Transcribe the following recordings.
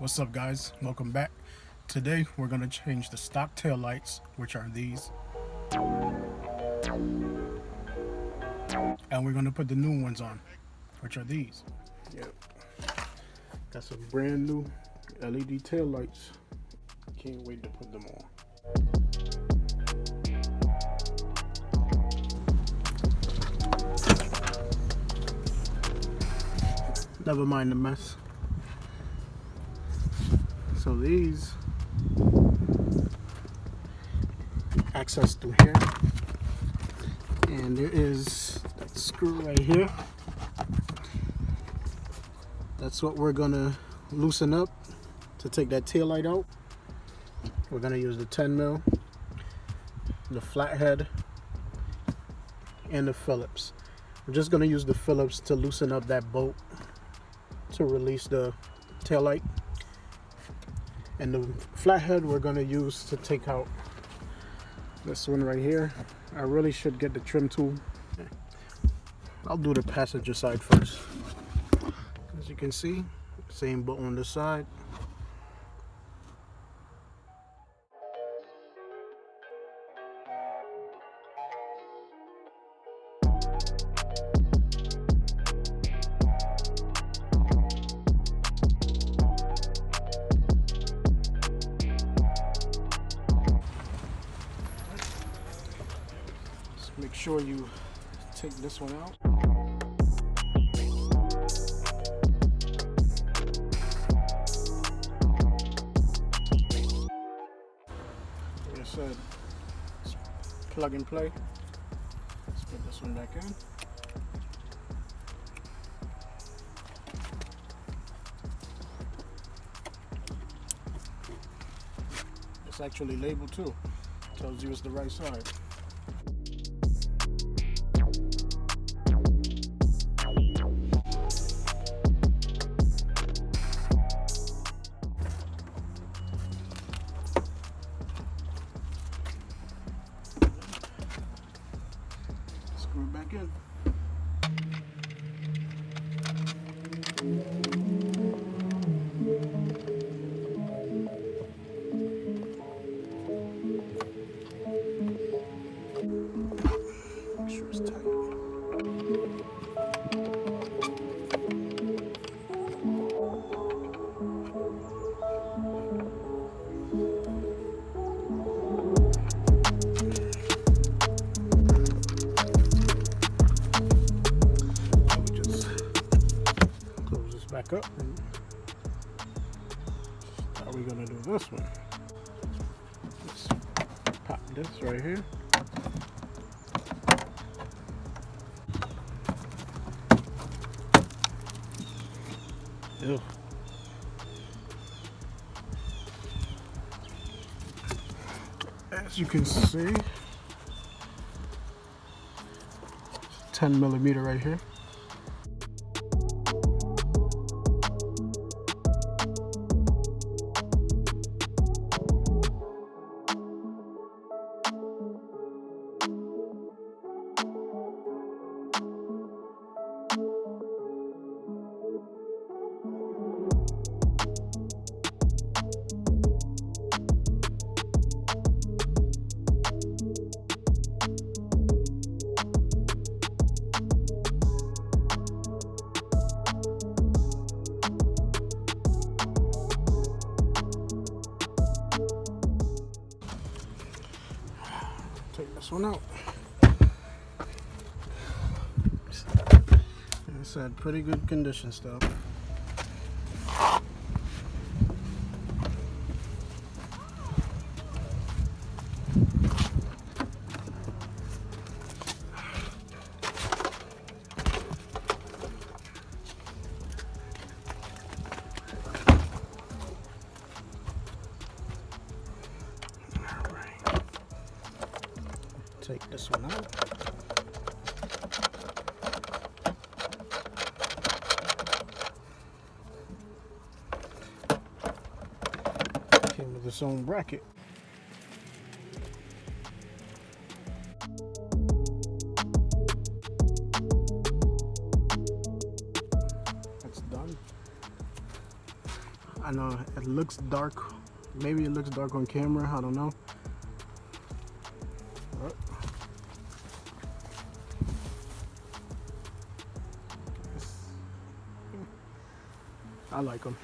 What's up, guys? Welcome back. Today we're going to change the stock tail lights, which are these, and we're going to put the new ones on, which are these. Yep, that's a brand new LED tail lights. Can't wait to put them on. Never mind the mess. So these access through here, and there is that screw right here. That's what we're gonna loosen up to take that tail light out. We're gonna use the 10 mil, the flathead, and the Phillips. We're just gonna use the Phillips to loosen up that bolt to release the tail light. And the flathead we're going to use to take out this one right here. I really should get the trim tool. I'll do the passenger side first. As you can see, same bolt on this side. Make sure you take this one out. Like I said, it's plug and play. Let's put this one back in. It's actually labeled too. Tells you it's the right side. Screw it back in. Make sure it's tight. Back up. And how are we gonna do this one? Let's pop this right here. Ew. As you can see, 10 millimeter right here. Take this one out. It's in pretty good condition still. Take this one out. Came with its own bracket. That's done. I know know, it looks dark. Maybe it looks dark on camera, I don't know. But I like them.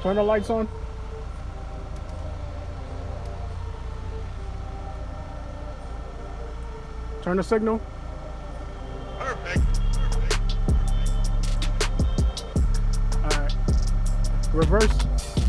Turn the lights on. Turn the signal. Perfect. All right. Reverse.